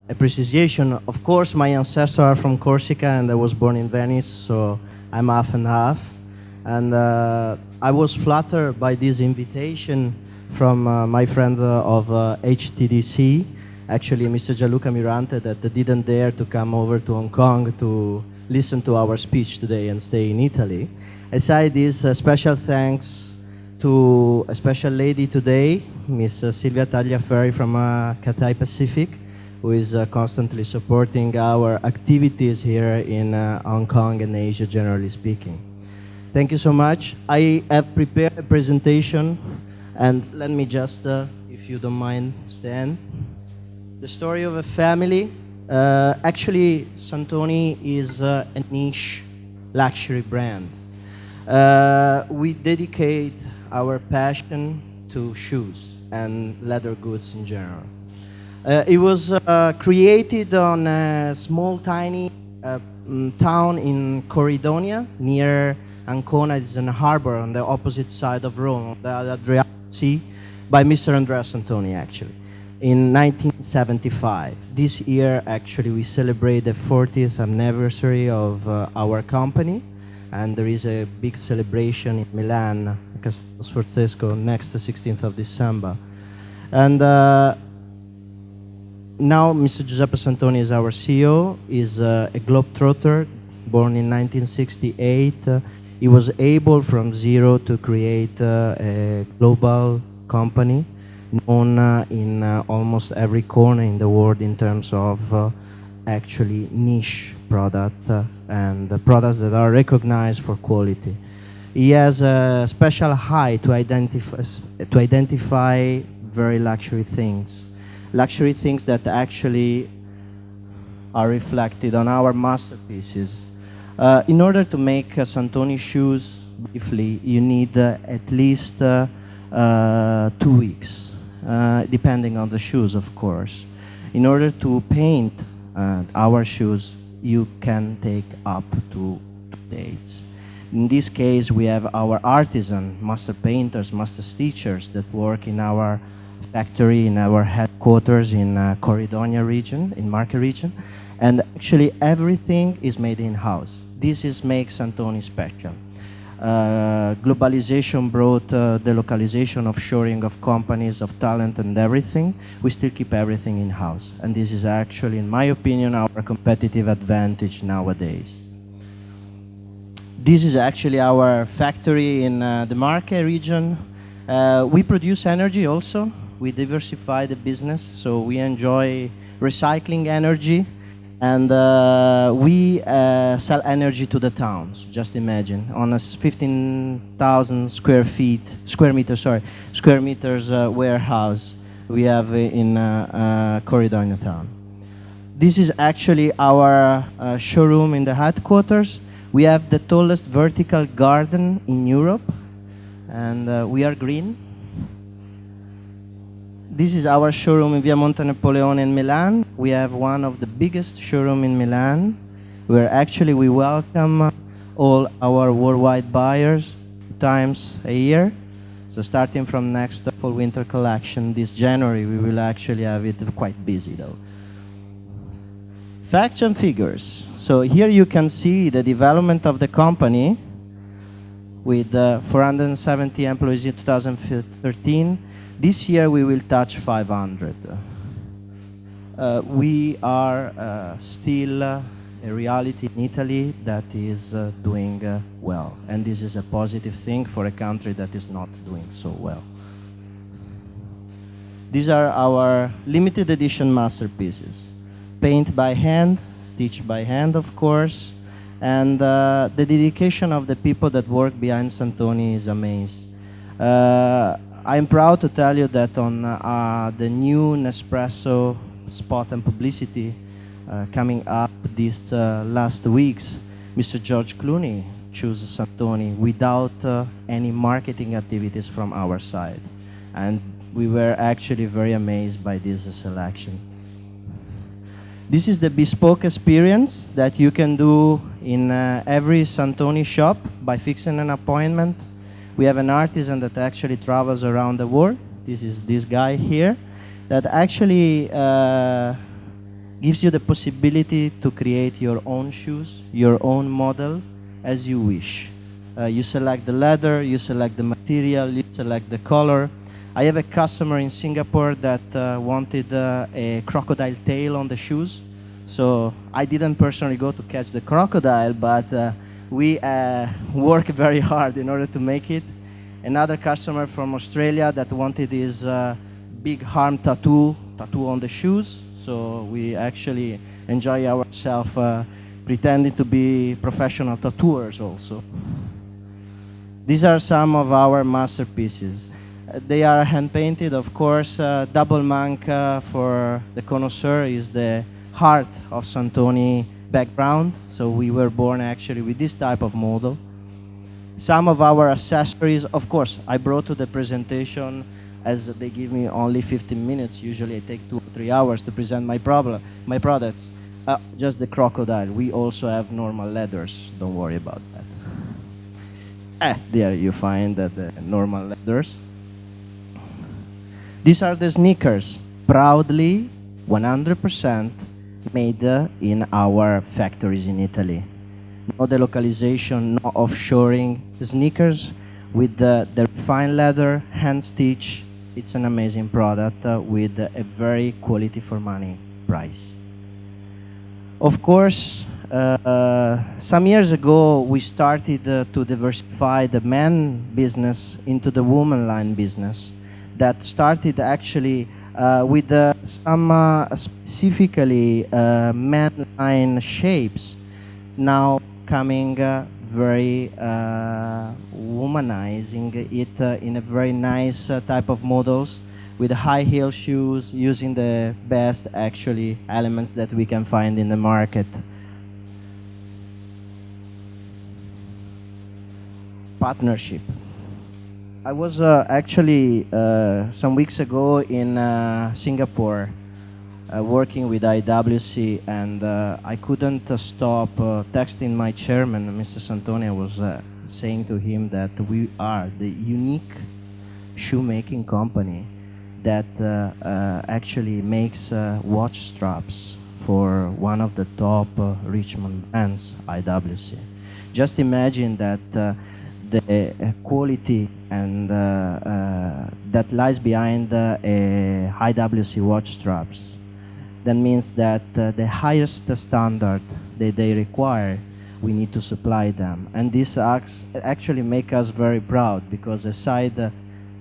appreciation. Of course, my ancestors are from Corsica, and I was born in Venice, so I'm half and half. And I was flattered by this invitation from my friends of HTDC, actually Mr. Gianluca Mirante, that didn't dare to come over to Hong Kong to listen to our speech today and stay in Italy. I say this special thanks to a special lady today, Miss Silvia Tagliaferri from Cathay Pacific, who is constantly supporting our activities here in Hong Kong and Asia, generally speaking. Thank you so much. I have prepared a presentation, and let me just, if you don't mind, stand. The story of a family. Actually, Santoni is a niche luxury brand. We dedicate our passion to shoes and leather goods in general. It was created on a small, tiny town in Corridonia, near Ancona. It's in a harbor on the opposite side of Rome, the Adriatic Sea, by Mr. Andrea Santoni, actually, in 1975. This year, actually, we celebrate the 40th anniversary of our company, and there is a big celebration in Milan, Castello Sforzesco, next the 16th of December. And now Mr. Giuseppe Santoni is our CEO. He's a globetrotter, born in 1968. He was able from zero to create a global company known in almost every corner in the world in terms of actually niche products and the products that are recognized for quality. He has a special eye to identify very luxury things that actually are reflected on our masterpieces. In order to make Santoni shoes, briefly, you need at least 2 weeks, depending on the shoes, of course. In order to paint our shoes, you can take up to 2 days. In this case, we have our artisan, master painters, master stitchers that work in our factory, in our headquarters in Corridonia region, in Marche region, and actually everything is made in-house. This makes Santoni special. Globalization brought the localization, offshoring of companies, of talent and everything. We still keep everything in-house, and this is actually, in my opinion, our competitive advantage nowadays. This is actually our factory in the Marche region. We produce energy also. We diversify the business, so we enjoy recycling energy, and we sell energy to the towns. Just imagine, on a 15,000 square meters warehouse we have in Corridonia town. This is actually our showroom in the headquarters. We have the tallest vertical garden in Europe, and we are green. This is our showroom in Via Monte Napoleone in Milan. We have one of the biggest showroom in Milan, where actually we welcome all our worldwide buyers 2 times a year. So starting from next fall-winter collection this January, we will actually have it quite busy though. Facts and figures. So here you can see the development of the company with 470 employees in 2013. This year we will touch 500. We are still a reality in Italy that is doing well, and this is a positive thing for a country that is not doing so well. These are our limited edition masterpieces, paint by hand, stitched by hand, of course, and the dedication of the people that work behind Santoni is amazing. I'm proud to tell you that on the new Nespresso spot and publicity coming up these last weeks, Mr. George Clooney chose Santoni without any marketing activities from our side. And we were actually very amazed by this selection. This is the bespoke experience that you can do in every Santoni shop by fixing an appointment. We have an artisan that actually travels around the world. This is this guy here that actually gives you the possibility to create your own shoes, your own model, as you wish. You select the leather, you select the material, you select the color. I have a customer in Singapore that wanted a crocodile tail on the shoes. So I didn't personally go to catch the crocodile, but we work very hard in order to make it. Another customer from Australia that wanted his big harm tattoo on the shoes. So we actually enjoy ourselves pretending to be professional tattooers also. These are some of our masterpieces. They are hand-painted, of course. Double monk for the connoisseur is the heart of Santoni background. So we were born actually with this type of model. Some of our accessories, of course, I brought to the presentation as they give me only 15 minutes. Usually I take 2 or 3 hours to present my products. Just the crocodile. We also have normal leathers. Don't worry about that. There you find the normal leathers. These are the sneakers, proudly 100% made in our factories in Italy. No delocalization, no offshoring. Sneakers with the refined leather, hand stitch. It's an amazing product with a very quality for money price. Of course, some years ago we started to diversify the men business into the woman line business. That started actually with some specifically men line shapes, now coming very womanizing it in a very nice type of models with high heel shoes, using the best actually elements that we can find in the market. Partnership. I was actually some weeks ago in Singapore working with IWC, and I couldn't stop texting my chairman, Mr. Santoni. I was saying to him that we are the unique shoemaking company that actually makes watch straps for one of the top Richmond brands, IWC. Just imagine that the quality and that lies behind a IWC watch straps. That means that the highest standard that they require, we need to supply them. And this actually makes us very proud, because aside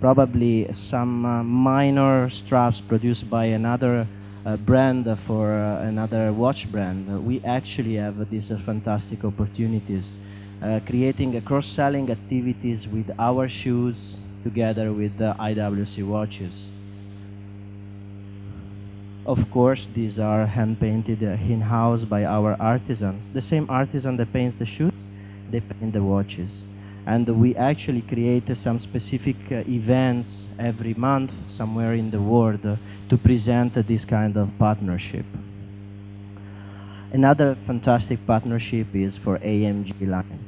probably some minor straps produced by another brand for another watch brand, we actually have these fantastic opportunities, creating a cross-selling activities with our shoes together with the IWC watches. Of course, these are hand-painted in-house by our artisans. The same artisan that paints the shoes, they paint the watches. And we actually create some specific events every month somewhere in the world to present this kind of partnership. Another fantastic partnership is for AMG line.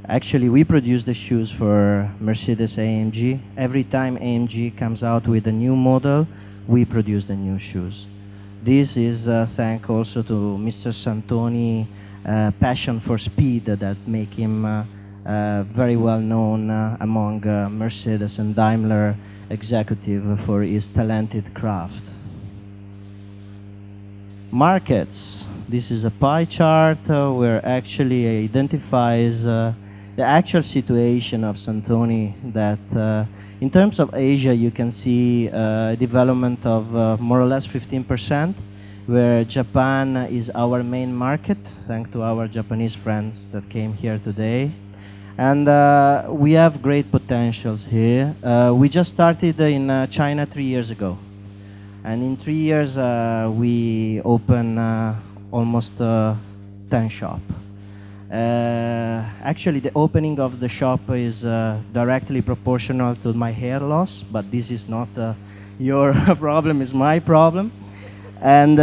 Actually, we produce the shoes for Mercedes AMG. Every time AMG comes out with a new model, we produce the new shoes. This is thanks also to Mr. Santoni' passion for speed that make him very well known among Mercedes and Daimler executive for his talented craft. Markets. This is a pie chart where actually identifies the actual situation of Santoni, that in terms of Asia, you can see development of more or less 15%, where Japan is our main market, thanks to our Japanese friends that came here today. And we have great potentials here. We just started in China 3 years ago. And in 3 years, we opened almost 10 shops. Actually, the opening of the shop is directly proportional to my hair loss, but this is not your problem, it's my problem. And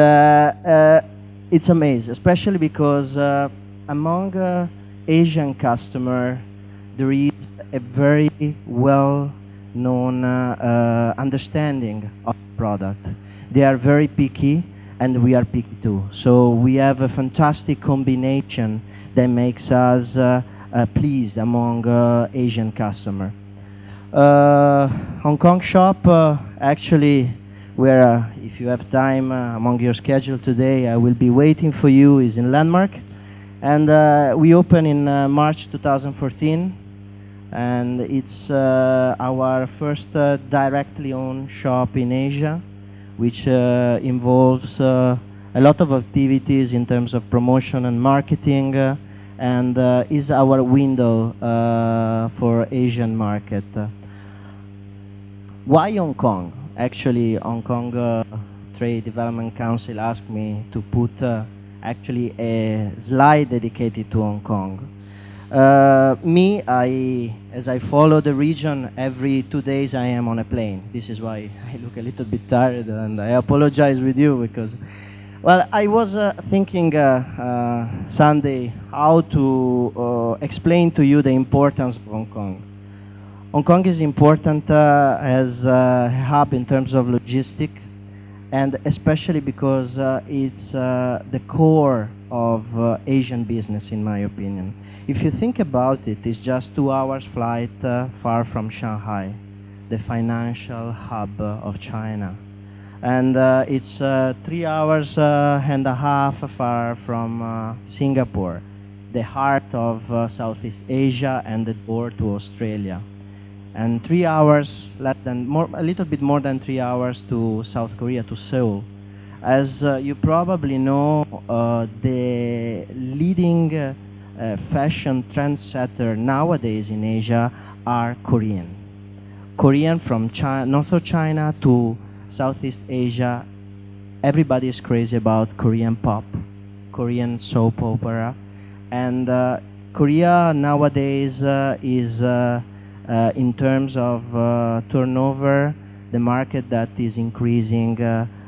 it's amazing, especially because among Asian customer, there is a very well-known understanding of the product. They are very picky, and we are picky too. So we have a fantastic combination that makes us pleased among Asian customer. Hong Kong shop, actually, where if you have time among your schedule today, I will be waiting for you, is in Landmark. And we opened in March 2014. And it's our first directly owned shop in Asia, which involves a lot of activities in terms of promotion and marketing, and is our window for Asian market. Why Hong Kong? Actually, Hong Kong Trade Development Council asked me to put actually a slide dedicated to Hong Kong. As I follow the region, every 2 days I am on a plane. This is why I look a little bit tired, and I apologize with you because, well, I was thinking Sunday how to explain to you the importance of Hong Kong. Hong Kong is important as a hub in terms of logistics, and especially because it's the core of Asian business, in my opinion. If you think about it, it's just 2 hours flight far from Shanghai, the financial hub of China. And it's 3 hours and a half far from Singapore, the heart of Southeast Asia and the door to Australia. And 3 hours, a little bit more than 3 hours to South Korea, to Seoul. As you probably know, the leading fashion trendsetter nowadays in Asia are Korean. Korean from north of China to Southeast Asia. Everybody is crazy about Korean pop, Korean soap opera. And Korea nowadays is, in terms of turnover, the market that is increasing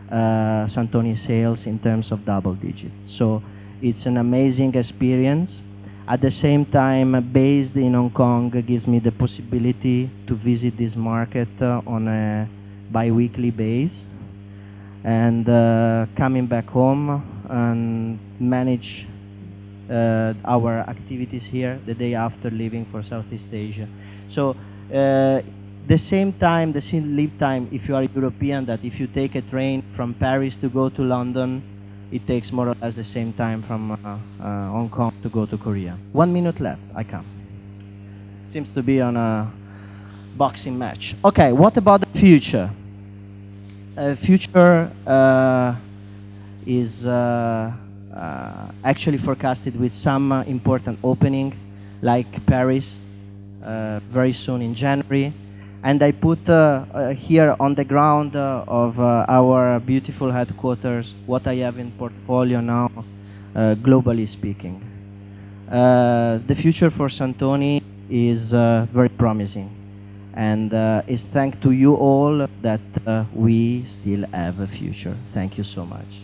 Santoni sales in terms of double digits. So it's an amazing experience. At the same time, based in Hong Kong gives me the possibility to visit this market on a bi-weekly basis, and coming back home and manage our activities here the day after leaving for Southeast Asia. So the same lead time, if you are European, that if you take a train from Paris to go to London, it takes more or less the same time from Hong Kong to go to Korea. 1 minute left, I come. Seems to be on a boxing match. Okay, what about the future? Future is actually forecasted with some important opening, like Paris, very soon in January. And I put here on the ground of our beautiful headquarters what I have in portfolio now, globally speaking. The future for Santoni is very promising, and it's thanks to you all that we still have a future. Thank you so much.